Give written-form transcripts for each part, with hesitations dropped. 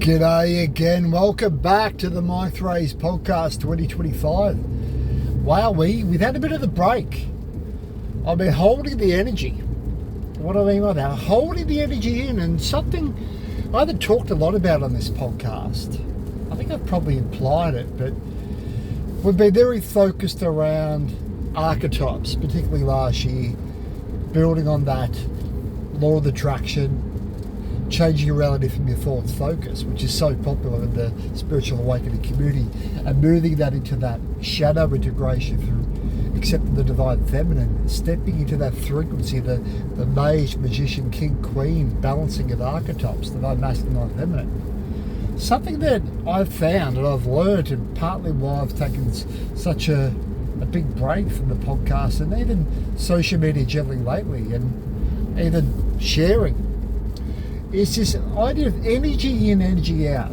G'day again. Welcome back to the My Frase podcast 2025. Wow, we've had a bit of the break. I've been holding the energy. What do I mean by that? Holding the energy in, and something I haven't talked a lot about on this podcast. I think I've probably implied it, but we've been very focused around archetypes, particularly last year, building on that law of attraction, changing your reality from your thoughts focus, which is so popular in the spiritual awakening community, and moving that into that shadow integration through accepting the divine feminine, stepping into that frequency, the mage, magician, king, queen, balancing of archetypes, the divine masculine, divine feminine. Something that I've found and I've learned, and partly why I've taken such a big break from the podcast and even social media generally lately, and even sharing, it's this idea of energy in, energy out.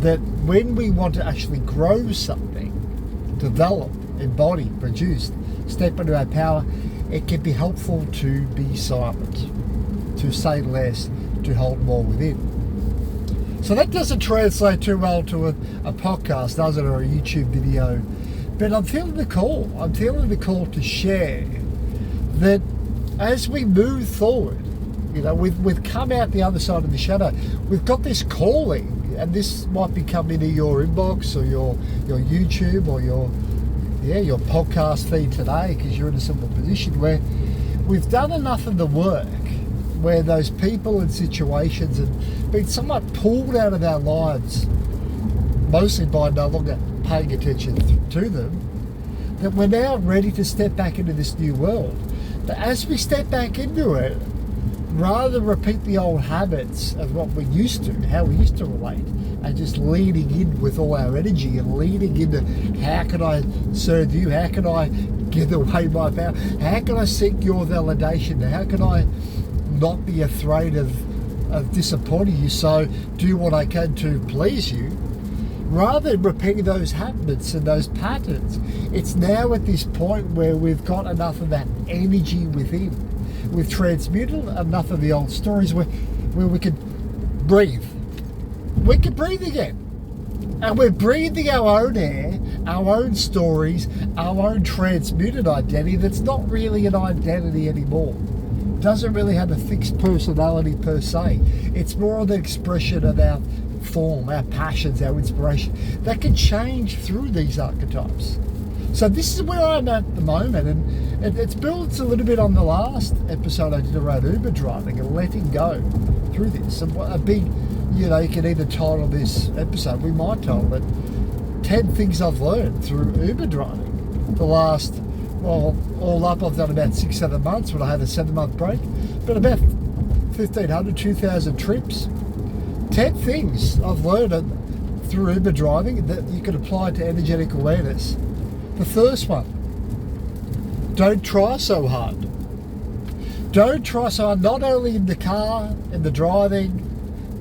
That when we want to actually grow something, develop, embody, produce, step into our power, it can be helpful to be silent, to say less, to hold more within. So that doesn't translate too well to a podcast, does it, or a YouTube video? But I'm feeling the call. I'm feeling the call to share that as we move forward, you know, we've come out the other side of the shadow. We've got this calling, and this might be coming to your inbox or your YouTube or your podcast feed today, because you're in a simple position where we've done enough of the work, where those people and situations have been somewhat pulled out of our lives, mostly by no longer paying attention to them, that we're now ready to step back into this new world. But as we step back into it, rather than repeat the old habits of what we used to, how we used to relate, and just leading in with all our energy and leading into how can I serve you, how can I give away my power, how can I seek your validation, how can I not be afraid of disappointing you, so do what I can to please you. Rather than repeating those habits and those patterns, it's now at this point where we've got enough of that energy within. We've transmuted enough of the old stories where we could breathe. We can breathe again. And we're breathing our own air, our own stories, our own transmuted identity that's not really an identity anymore. Doesn't really have a fixed personality per se. It's more of the expression of our form, our passions, our inspiration that can change through these archetypes. So this is where I'm at the moment, and it's built a little bit on the last episode I did around Uber driving and letting go through this. A big, you can either title this episode, we might title it 10 Things I've Learned Through Uber Driving. The last, all up I've done about 6-7 months when I had a 7-month break, but about 1,500, 2,000 trips. 10 things I've learned through Uber driving that you can apply to energetic awareness. The first one, don't try so hard. Don't try so hard, not only in the car, in the driving,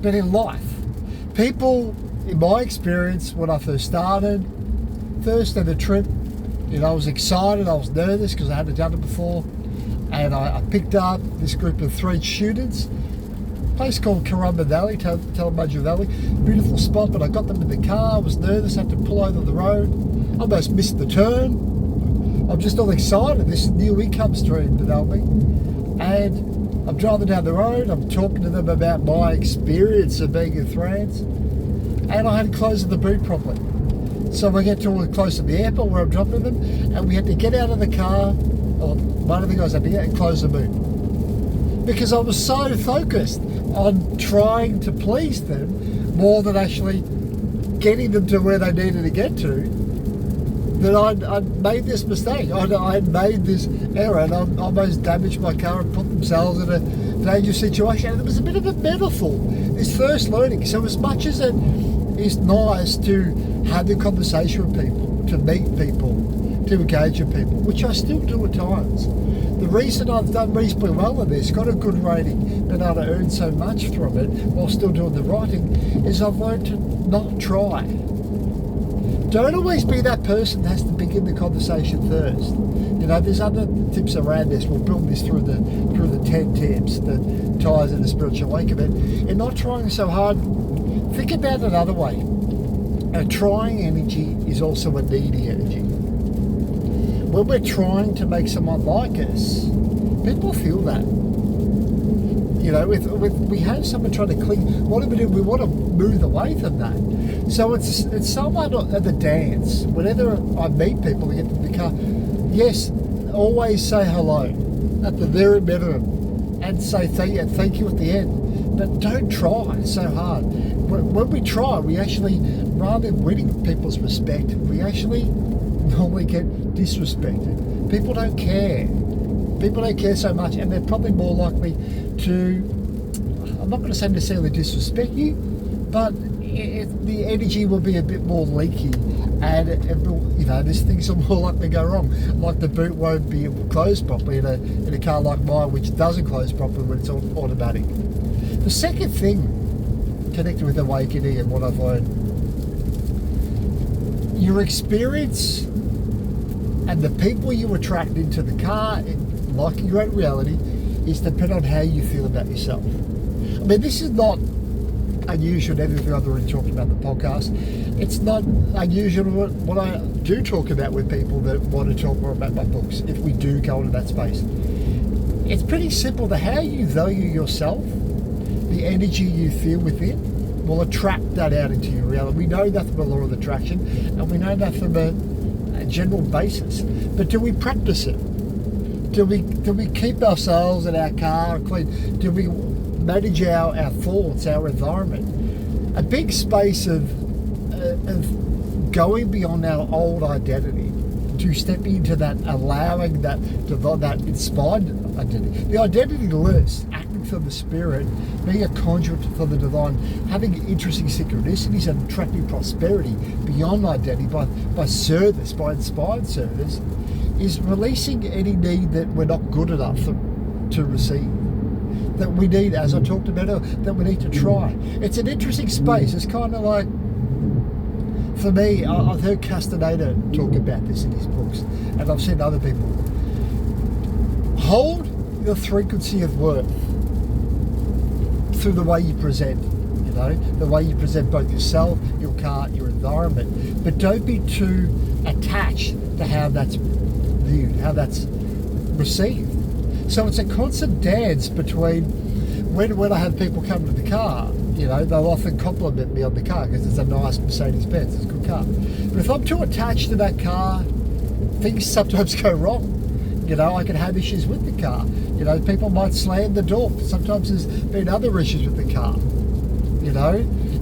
but in life. People, in my experience, when I first started, first on the trip, I was excited, I was nervous because I hadn't done it before, and I picked up this group of 3 students, a place called Karumba Valley, Talamadja Valley, beautiful spot, but I got them in the car, I was nervous, had to pull over the road, almost missed the turn. I'm just all excited, this new income stream developing, and I'm driving down the road, I'm talking to them about my experience of being in France, and I hadn't closed the boot properly. So we get to close to the airport where I'm dropping them, and we had to get out of the car, or one of the guys had to get out and close the boot. Because I was so focused on trying to please them more than actually getting them to where they needed to get to, that I'd made this mistake. I had made this error, and I almost damaged my car and put themselves in a dangerous situation. And it was a bit of a metaphor, this first learning. So as much as it is nice to have the conversation with people, to meet people, to engage with people, which I still do at times. The reason I've done reasonably well in this, got a good rating, been able to earn so much from it while still doing the writing, is I've learned to not try. Don't always be that person that has to begin the conversation first. There's other tips around this. We'll build this through the 10 tips that ties into spiritual awakening. And not trying so hard, think about it another way. A trying energy is also a needy energy. When we're trying to make someone like us, people feel that. If we have someone trying to cling, what do? We want to move away from that. So it's somewhat of the dance. Whenever I meet people and get to the car, yes, always say hello at the very minimum and say thank you at the end. But don't try so hard. When we try, we actually, rather than winning people's respect, we actually normally get disrespected. People don't care. People don't care so much, and they're probably more likely to, I'm not going to say necessarily disrespect you, but the energy will be a bit more leaky, and these things will more likely go wrong. Like the boot won't be closed properly in a car like mine, which doesn't close properly when it's automatic. The second thing connected with awakening and what I've learned, your experience and the people you attract into the car, like your own reality, is dependent on how you feel about yourself. I mean, this is not unusual in everything I've already talked about in the podcast. It's not unusual what I do talk about with people that want to talk more about my books, if we do go into that space. It's pretty simple. How you value yourself, the energy you feel within, will attract that out into your reality. We know that from the law of attraction, and we know that from a general basis. But do we practice it? Do we keep ourselves and our car clean? Do we manage our thoughts, our environment? A big space of going beyond our old identity to step into that, allowing that inspired identity. The identity lives, acting from the spirit, being a conduit for the divine, having interesting synchronicities and attracting prosperity beyond identity by service, by inspired service, is releasing any need that we're not good enough to receive. That we need, as I talked about earlier, that we need to try. It's an interesting space. It's kind of like, for me, I've heard Castaneda talk about this in his books, and I've seen other people. Hold your frequency of worth through the way you present, the way you present both yourself, your car, your environment, but don't be too attached to how that's viewed, how that's received. So it's a constant dance between when I have people come to the car, they'll often compliment me on the car because it's a nice Mercedes-Benz, it's a good car. But if I'm too attached to that car, things sometimes go wrong. I can have issues with the car. People might slam the door. Sometimes there's been other issues with the car.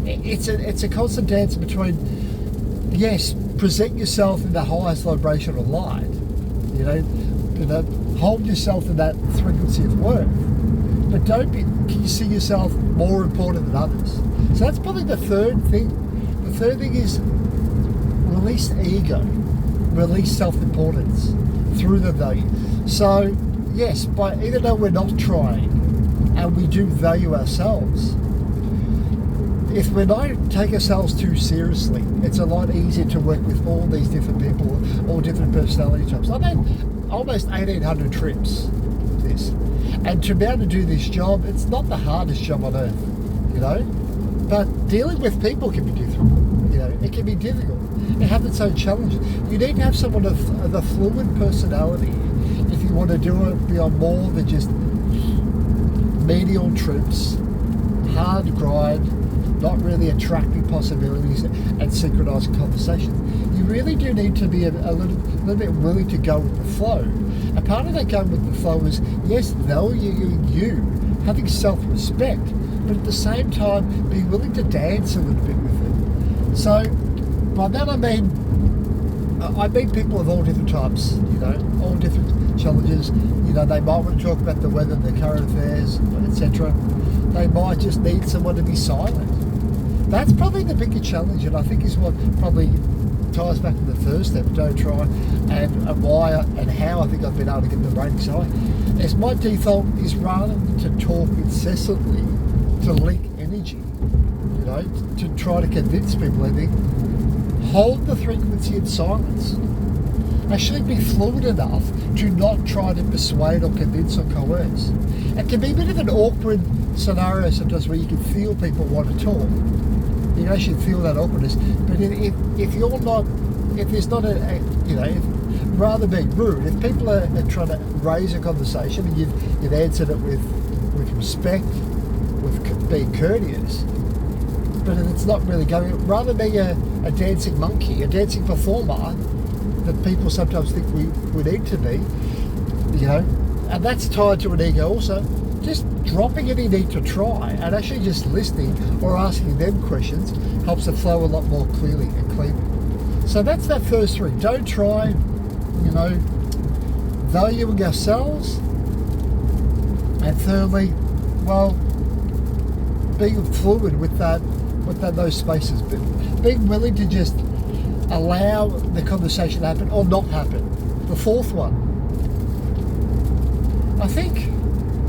It's a constant dance between, yes, present yourself in the highest vibrational light. Hold yourself in that frequency of worth, but can you see yourself more important than others? So that's probably the third thing. The third thing is release ego, release self-importance through the value. So yes, even though we're not trying and we do value ourselves, if we don't take ourselves too seriously, it's a lot easier to work with all these different people, all different personality types. I made almost 1,800 trips with this. And to be able to do this job, it's not the hardest job on earth, but dealing with people can be difficult. It can be difficult. It has its own challenges. You need to have someone of a fluid personality if you want to do it beyond more than just medial trips, hard grind, not really attracting possibilities and synchronized conversations. You really do need to be a little bit willing to go with the flow. And part of that going with the flow is, yes, valuing you, having self-respect, but at the same time being willing to dance a little bit with it. So by that I meet people of all different types, all different challenges. They might want to talk about the weather, the current affairs, etc. They might just need someone to be silent. That's probably the bigger challenge, and I think is what probably ties back to the first step, don't try, and why and how I think I've been able to get the ratings high. As my default is rather than to talk incessantly, to leak energy, to try to convince people, I think, hold the frequency in silence. actually be fluid enough to not try to persuade or convince or coerce. It can be a bit of an awkward scenario sometimes where you can feel people want to talk. You can actually feel that awkwardness. But if you're not, if there's not rather being rude, if people are trying to raise a conversation and you've answered it with respect, with being courteous, but it's not really going, rather being a dancing monkey, a dancing performer that people sometimes think we need to be, and that's tied to an ego also. Just dropping any need to try and actually just listening or asking them questions helps it flow a lot more clearly and cleanly. So that's that first three. Don't try, valuing ourselves, and thirdly, being fluid with those spaces, but being willing to just allow the conversation to happen or not happen. The fourth one, I think,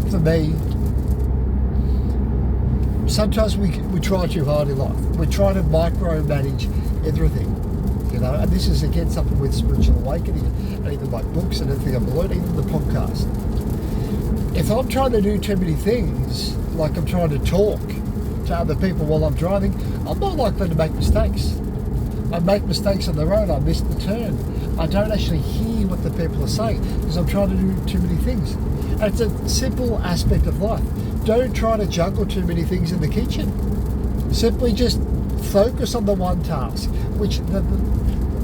for me, sometimes we try too hard in life. We try to micromanage everything, and this is again something with spiritual awakening and even my books and everything I'm learning, even the podcast. If I'm trying to do too many things, like I'm trying to talk to other people while I'm driving, I'm more likely to make mistakes. I make mistakes on the road, I miss the turn. I don't actually hear what the people are saying because I'm trying to do too many things. And it's a simple aspect of life. Don't try to juggle too many things in the kitchen. Simply just focus on the one task, which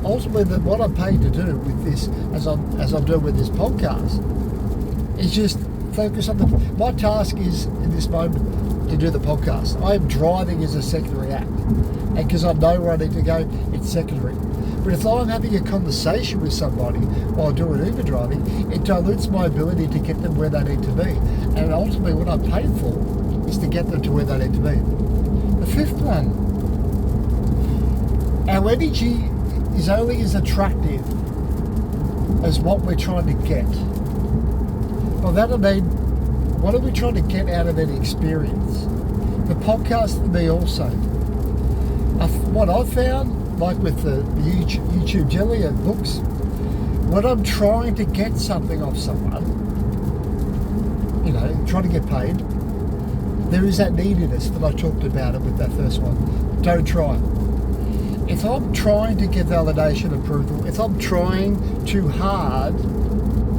ultimately what I'm paid to do with this, as I'm doing with this podcast, is just focus on my task is in this moment to do the podcast. I am driving as a secondary act, and because I know where I need to go, it's secondary. But if I'm having a conversation with somebody while doing Uber driving, it dilutes my ability to get them where they need to be. And ultimately what I'm paid for is to get them to where they need to be. The fifth one, our energy is only as attractive as what we're trying to get. By that I mean, what are we trying to get out of any experience? The podcast for me also. What I've found, like with the YouTube jelly and books, when I'm trying to get something off someone, trying to get paid, there is that neediness that I talked about it with that first one. Don't try. If I'm trying to get validation, approval, if I'm trying too hard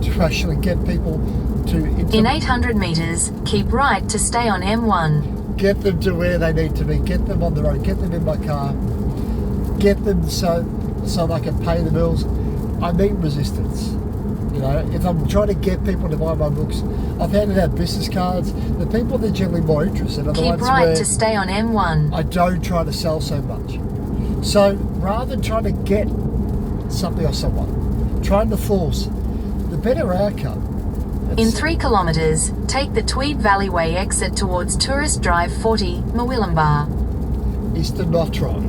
to actually get people to... In 800 metres, keep right to stay on M1. Get them to where they need to be, get them on the road, get them in my car, get them so they can pay the bills. I meet resistance. If I'm trying to get people to buy my books, I've handed out business cards. The people that are generally more interested are the ones right where to stay on M1. I don't try to sell so much. So rather than trying to get something off someone, trying to force, the better outcome. In 3 kilometres, take the Tweed Valleyway exit towards Tourist Drive 40, Murwillumbah. Is to not try.